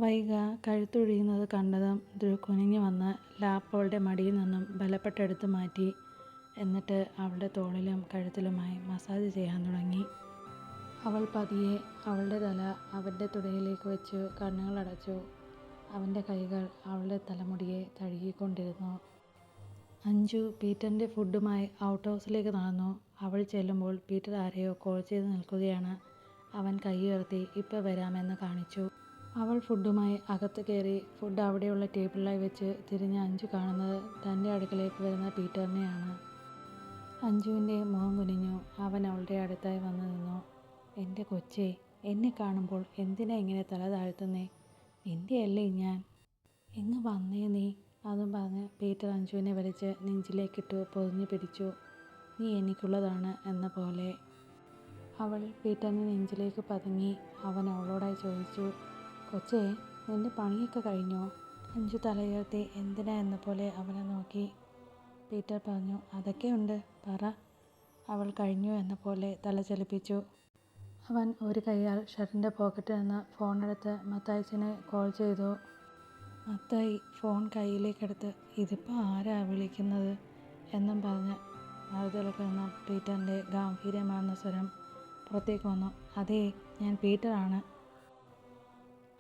വൈഗ കഴുത്തൊഴിയുന്നത് കണ്ടതും ധ്രുവ് കുനിഞ്ഞു വന്ന് ലാപ്പ് അവളുടെ മടിയിൽ നിന്നും ബലപ്പെട്ടെടുത്ത് മാറ്റി. എന്നിട്ട് അവളുടെ തോളിലും കഴുത്തിലുമായി മസാജ് ചെയ്യാൻ തുടങ്ങി. അവൾ പതിയെ അവളുടെ തല അവൻ്റെ തുടയിലേക്ക് വെച്ചു കണ്ണുകളടച്ചു. അവൻ്റെ കൈകൾ അവളുടെ തലമുടിയെ തഴുകിക്കൊണ്ടിരുന്നു. അഞ്ജു പീറ്ററിൻ്റെ ഫുഡുമായി ഔട്ട് ഹൗസിലേക്ക് നടന്നു. അവൾ ചെല്ലുമ്പോൾ പീറ്റർ ആരെയോ കോൾ ചെയ്ത് നിൽക്കുകയാണ്. അവൻ കൈയുയർത്തി ഇപ്പം വരാമെന്ന് കാണിച്ചു. അവൾ ഫുഡുമായി അകത്ത് കയറി. ഫുഡ് അവിടെയുള്ള ടേബിളിലായി വെച്ച് തിരിഞ്ഞ് അഞ്ജു കാണുന്നത് തൻ്റെ അടുക്കലേക്ക് വരുന്ന പീറ്ററിനെയാണ്. അഞ്ജുവിൻ്റെ മുഖം കുനിഞ്ഞു. അവൻ അവളുടെ അടുത്തായി വന്നു നിന്നു. എൻ്റെ കൊച്ചേ, എന്നെ കാണുമ്പോൾ എന്തിനാ ഇങ്ങനെ തല താഴ്ത്തുന്നേ? നിൻ്റെ അല്ലേ ഞാൻ. ഇങ്ങ് വന്നേ നീ. അതും പറഞ്ഞ് പീറ്റർ അഞ്ജുവിനെ വലിച്ച് നെഞ്ചിലേക്കിട്ടു പൊതിഞ്ഞു പിടിച്ചു. നീ എനിക്കുള്ളതാണ് എന്ന പോലെ. അവൾ പീറ്ററിൻ്റെ നെഞ്ചിലേക്ക് പതുങ്ങി. അവൻ അവളോടായി ചോദിച്ചു, കൊച്ചേ, നിൻ്റെ പണിയൊക്കെ കഴിഞ്ഞോ? അഞ്ജു തലയുയർത്തി എന്തിനാ എന്ന പോലെ അവനെ നോക്കി. പീറ്റർ പറഞ്ഞു, അതൊക്കെ ഉണ്ട്, പറ. അവൾ കഴിഞ്ഞു എന്ന പോലെ തല ചലിപ്പിച്ചു. അവൻ ഒരു കൈയാൽ ഷർട്ടിൻ്റെ പോക്കറ്റിൽ നിന്ന് ഫോണെടുത്ത് മത്തായിച്ചനെ കോൾ ചെയ്തു. മത്തായി ഫോൺ കയ്യിലേക്കെടുത്ത് ഇതിപ്പോൾ ആരാ വിളിക്കുന്നത് എന്നും പറഞ്ഞ് മറുതലക്ക് നിന്ന് പീറ്ററിൻ്റെ ഗാംഭീര്യമാർന്ന സ്വരം പുറത്തേക്ക് വന്നു. അതേ, ഞാൻ പീറ്ററാണ്.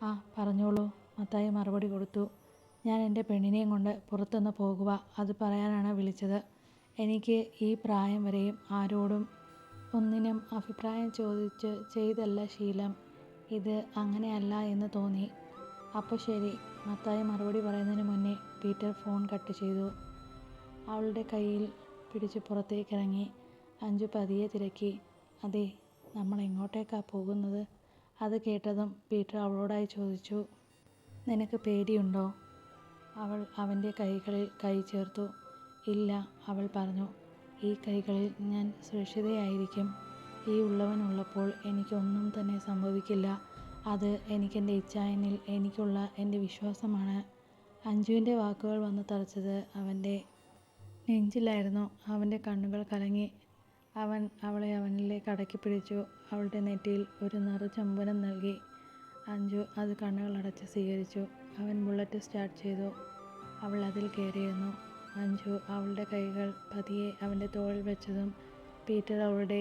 ആ പറഞ്ഞോളൂ, മത്തായി മറുപടി കൊടുത്തു. ഞാൻ എൻ്റെ പെണ്ണിനെയും കൊണ്ട് പുറത്തുനിന്ന് പോകുക, അത് പറയാനാണ് വിളിച്ചത്. എനിക്ക് ഈ പ്രായം വരെയും ആരോടും ഒന്നിനും അഭിപ്രായം ചോദിച്ച് ചെയ്തല്ല ശീലം. ഇത് അങ്ങനെയല്ല എന്ന് തോന്നി. അപ്പോൾ ശരി. മത്തായി മറുപടി പറയുന്നതിന് മുന്നേ പീറ്റർ ഫോൺ കട്ട് ചെയ്തു. അവളുടെ കയ്യിൽ പിടിച്ച് പുറത്തേക്കിറങ്ങി. അഞ്ജു പതിയെ തിരക്കി, അതെ, നമ്മൾ എങ്ങോട്ടേക്കാണ് പോകുന്നത്? അത് കേട്ടതും പീറ്റർ അവളോടായി ചോദിച്ചു, നിനക്ക് പേടിയുണ്ടോ? അവൾ അവൻ്റെ കൈകളിൽ കൈ ചേർത്തു. ഇല്ല, അവൾ പറഞ്ഞു. ഈ കൈകളിൽ ഞാൻ സുരക്ഷിതയായിരിക്കും. ഈ ഉള്ളവനുള്ളപ്പോൾ എനിക്കൊന്നും തന്നെ സംഭവിക്കില്ല. അത് എനിക്കെൻ്റെ ഇച്ഛായനിൽ എനിക്കുള്ള എൻ്റെ വിശ്വാസമാണ്. അഞ്ജുവിൻ്റെ വാക്കുകൾ വന്ന് തറച്ചത് അവൻ്റെ നെഞ്ചിലായിരുന്നു. അവൻ്റെ കണ്ണുകൾ കലങ്ങി. അവൻ അവളെ അവനിലേക്ക് അടക്കി പിടിച്ചു. അവളുടെ നെറ്റിയിൽ ഒരു നറുചുംബനം നൽകി. അഞ്ജു അത് കണ്ണുകളടച്ച് സ്വീകരിച്ചു. അവൻ ബുള്ളറ്റ് സ്റ്റാർട്ട് ചെയ്തു. അവൾ അതിൽ കയറിയിരുന്നു. അഞ്ജു അവളുടെ കൈകൾ പതിയെ അവൻ്റെ തോളിൽ വെച്ചതും പീറ്റർ അവളുടെ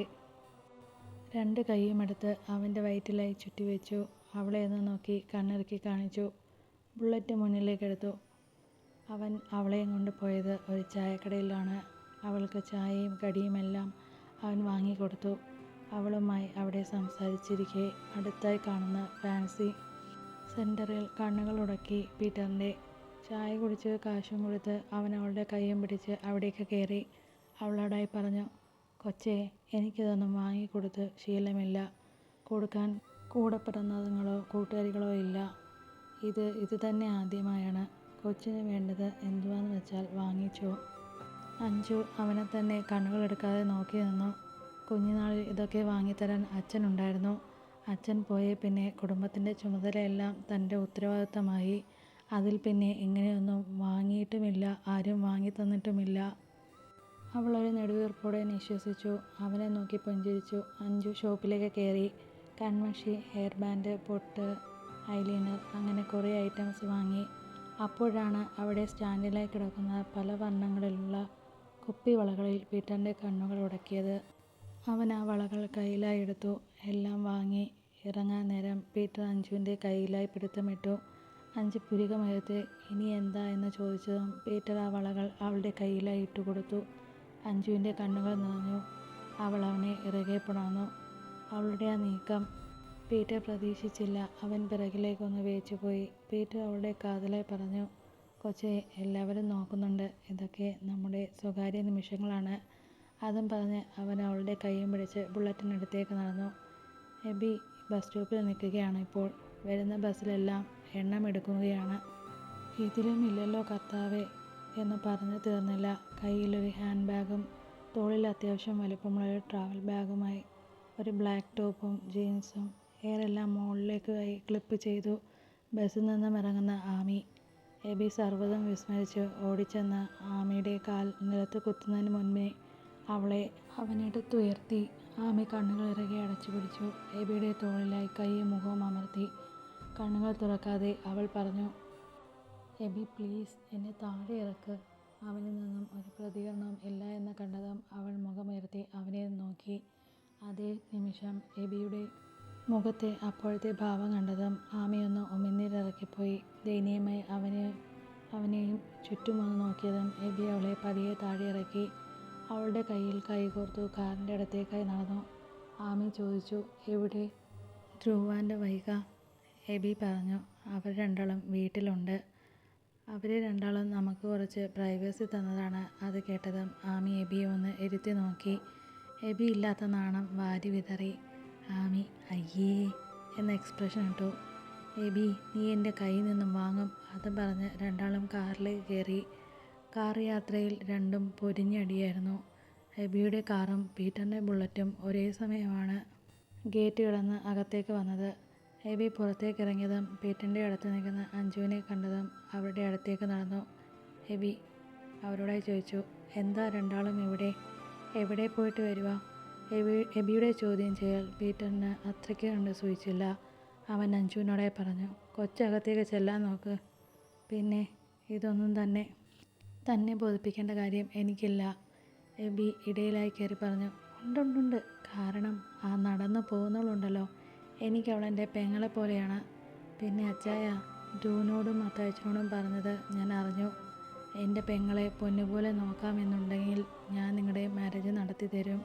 രണ്ട് കൈയുമെടുത്ത് അവൻ്റെ വയറ്റിലായി ചുറ്റിവെച്ചു. അവളെ ഒന്ന് നോക്കി കണ്ണിറുക്കി കാണിച്ചു. ബുള്ളറ്റ് മുന്നിലേക്കെടുത്തു. അവൻ അവളെയും കൊണ്ട് പോയത് ഒരു ചായക്കടയിലാണ്. അവൾക്ക് ചായയും കടിയുമെല്ലാം അവൻ വാങ്ങിക്കൊടുത്തു. അവളുമായി അവിടെ സംസാരിച്ചിരിക്കെ അടുത്തായി കാണുന്ന ഫാൻസി സെൻറ്ററിൽ കണ്ണുകൾ ഉടക്കി പീറ്ററിൻ്റെ ചായ കുടിച്ച് കാശും കൊടുത്ത് അവൻ അവളുടെ കൈയും പിടിച്ച് അവിടേക്ക് കയറി. അവളോടായി പറഞ്ഞു, കൊച്ചേ, എനിക്കിതൊന്നും വാങ്ങിക്കൊടുത്ത് ശീലമില്ല. കൊടുക്കാൻ കൂടെ പിറന്നതുങ്ങളോ കൂട്ടുകാരികളോ ഇല്ല. ഇത് തന്നെ ആദ്യമായാണ്. കൊച്ചിന് വേണ്ടത് എന്തുവാന്ന് വെച്ചാൽ വാങ്ങിച്ചോ. അഞ്ജു അവനെ തന്നെ കണ്ണുകളെടുക്കാതെ നോക്കി നിന്നു. കുഞ്ഞുനാളിൽ ഇതൊക്കെ വാങ്ങിത്തരാൻ അച്ഛനുണ്ടായിരുന്നു. അച്ഛൻ പോയ പിന്നെ കുടുംബത്തിൻ്റെ ചുമതലയെല്ലാം തൻ്റെ ഉത്തരവാദിത്തമായി. അതിൽ പിന്നെ ഇങ്ങനെയൊന്നും വാങ്ങിയിട്ടുമില്ല, ആരും വാങ്ങിത്തന്നിട്ടുമില്ല. അവളൊരു നെടുവീർപ്പോടെ നിശ്വസിച്ചു. അവനെ നോക്കി പുഞ്ചിരിച്ചു. അഞ്ജു ഷോപ്പിലേക്ക് കയറി. കൺമഷി, ഹെയർ ബാൻഡ്, പൊട്ട്, ഐലൈനർ, അങ്ങനെ കുറേ ഐറ്റംസ് വാങ്ങി. അപ്പോഴാണ് അവിടെ സ്റ്റാൻഡിലായി കിടക്കുന്ന പല വർണ്ണങ്ങളിലുള്ള കുപ്പിവളകളിൽ പീറ്ററിൻ്റെ കണ്ണുകൾ ഉടക്കിയത്. അവൻ ആ വളകൾ കയ്യിലായി എടുത്തു. എല്ലാം വാങ്ങി ഇറങ്ങാൻ നേരം പീറ്റർ അഞ്ജുവിൻ്റെ കയ്യിലായി പിടുത്തമിട്ടു. അഞ്ജു പുരികമുയർത്തി ഇനി എന്താ എന്ന് ചോദിച്ചതും പീറ്റർ ആ വളകൾ അവളുടെ കയ്യിലായി ഇട്ടുകൊടുത്തു. അഞ്ജുവിൻ്റെ കണ്ണുകൾ നിറഞ്ഞു. അവൾ അവനെ ഇറകെ പുണർന്നു. അവളുടെ ആ നീക്കം പീറ്റർ പ്രതീക്ഷിച്ചില്ല. അവൻ പിറകിലേക്കൊന്ന് വേച്ചുപോയി. പീറ്റർ അവളുടെ കാതിലായി പറഞ്ഞു, കൊച്ചേ, എല്ലാവരും നോക്കുന്നുണ്ട്. ഇതൊക്കെ നമ്മുടെ സ്വകാര്യ നിമിഷങ്ങളാണ്. അതും പറഞ്ഞ് അവൻ അവളുടെ കൈയും പിടിച്ച് ബുള്ളറ്റിനടുത്തേക്ക് നടന്നു. എബി ബസ് സ്റ്റോപ്പിൽ നിൽക്കുകയാണ് ഇപ്പോൾ. വരുന്ന ബസ്സിലെല്ലാം എണ്ണമെടുക്കുകയാണ്. ഇതിലും ഇല്ലല്ലോ കർത്താവേ എന്ന് പറഞ്ഞു തീർന്നില്ല. കയ്യിലൊരു ഹാൻഡ് ബാഗും തോളിൽ അത്യാവശ്യം വലിപ്പമുള്ളൊരു ട്രാവൽ ബാഗുമായി ഒരു ബ്ലാക്ക് ടോപ്പും ജീൻസും എയറെല്ലാം മുകളിലേക്കായി ക്ലിപ്പ് ചെയ്തു ബസ്സിൽ നിന്നും ഇറങ്ങുന്ന ആമി. എബി സർവ്വതും വിസ്മരിച്ച് ഓടിച്ചെന്ന് ആമിയുടെ കാൽ നിലത്ത് കുത്തുന്നതിന് മുൻപേ അവളെ അവനെടുത്തുയർത്തി. ആമി കണ്ണുകൾ ഇറകെ അടച്ചു പിടിച്ചു. എബിയുടെ തോളിലായി കൈയും മുഖവും അമർത്തി. കണ്ണുകൾ തുറക്കാതെ അവൾ പറഞ്ഞു, എബി പ്ലീസ് എന്നെ താഴെ ഇറക്ക്. അവനിൽ നിന്നും ഒരു പ്രതികരണവും ഇല്ല എന്ന് കണ്ടതും അവൾ മുഖമുയർത്തി അവനെ നോക്കി. അതേ നിമിഷം എബിയുടെ മുഖത്തെ അപ്പോഴത്തെ ഭാവം കണ്ടതും ആമിയൊന്ന് ഉമിനീരിറക്കിപ്പോയി. ദയനീയമായി അവനെയും ചുറ്റുമൊന്ന് നോക്കിയതും എബി അവളെ പതിയെ താഴെ ഇറക്കി. അവളുടെ കയ്യിൽ കൈകോർത്തു കാറിൻ്റെ അടുത്തേക്കായി നടന്നു. ആമി ചോദിച്ചു, എവിടെ ധ്രുവാൻ്റെ വൈക? എബി പറഞ്ഞു, അവർ രണ്ടാളും വീട്ടിലുണ്ട്. അവരെ രണ്ടാളും നമുക്ക് കുറച്ച് പ്രൈവസി തന്നതാണ്. അത് കേട്ടതും ആമി എബിയെ ഒന്ന് ഇരുത്തി നോക്കി. എബി ഇല്ലാത്ത നാണം വാരി വിതറി. ആമി അയ്യേ എന്ന എക്സ്പ്രഷൻ ഇട്ടു. എബി നീ എൻ്റെ കയ്യിൽ നിന്നും വാങ്ങും. അതും പറഞ്ഞ് രണ്ടാളും കാറിലേക്ക് കയറി. കാർ യാത്രയിൽ രണ്ടും പൊരിഞ്ഞടിയായിരുന്നു. എബിയുടെ കാറും പീറ്ററിൻ്റെ ബുള്ളറ്റും ഒരേ സമയമാണ് ഗേറ്റ് കടന്ന് അകത്തേക്ക് വന്നത്. എബി പുറത്തേക്ക് ഇറങ്ങിയതും പീറ്ററിൻ്റെ അടുത്ത് നിൽക്കുന്ന അഞ്ജുവിനെ കണ്ടതും അവരുടെ അടുത്തേക്ക് നടന്നു. എബി അവരോടായി ചോദിച്ചു, എന്താ രണ്ടാളും ഇവിടെ? എവിടെ പോയിട്ട് വരുക? എബിയുടെ ചോദ്യം ചെയ്യൽ പീറ്ററിന് അത്രയ്ക്ക് കണ്ട് സൂചിച്ചില്ല. അവൻ അഞ്ജുവിനോടായി പറഞ്ഞു, കൊച്ചകത്തേക്ക് ചെല്ലാൻ നോക്ക്. പിന്നെ ഇതൊന്നും തന്നെ ബോധിപ്പിക്കേണ്ട കാര്യം എനിക്കില്ല. എബി ഇടയിലായി കയറി പറഞ്ഞു, ഉണ്ടുണ്ടുണ്ട്. കാരണം ആ നടന്നു പോകുന്നവളുണ്ടല്ലോ, എനിക്ക് അവളെൻ്റെ പെങ്ങളെ പോലെയാണ്. പിന്നെ അച്ചായ ധ്രുവിനോടും അത്താച്ചനോടും പറഞ്ഞത് ഞാൻ അറിഞ്ഞു. എൻ്റെ പെങ്ങളെ പൊന്നുപോലെ നോക്കാമെന്നുണ്ടെങ്കിൽ ഞാൻ നിങ്ങളുടെ മാരേജ് നടത്തി തരും.